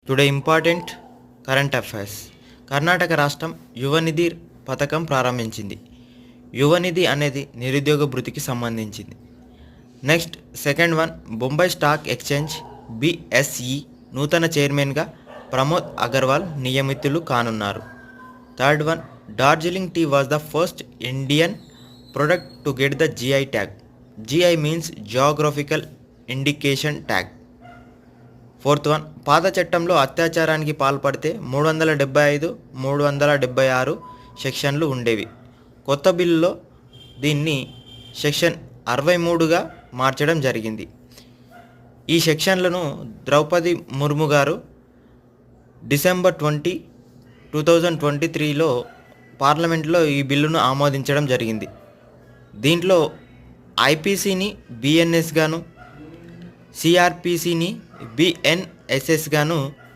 Today important current affairs. Karnataka రాష్ట్రం యువనిధి పథకం ప్రారంభించింది. యువనిధి అనేది నిరుద్యోగ భృతికి సంబంధించింది. Next second one, Bombay stock exchange BSE నూతన చైర్మన్గా ప్రమోద్ అగర్వాల్ నియమితులు కానున్నారు. Third one, Darjeeling tea was the first Indian product to get the GI tag. GI means geographical indication tag. Fourth one, పాత చట్టంలో అత్యాచారానికి పాల్పడితే 375, 376 సెక్షన్లు ఉండేవి. కొత్త బిల్లులో దీన్ని సెక్షన్ 63గా మార్చడం జరిగింది. ఈ సెక్షన్లను ద్రౌపది ముర్ము గారు డిసెంబర్ 20, 2023లో పార్లమెంట్లో ఈ బిల్లును ఆమోదించడం జరిగింది. దీంట్లో ఐపీసీని బిఎన్ఎస్ గాను, సిఆర్పిసిని బిఎన్ఎస్ఎస్ గాను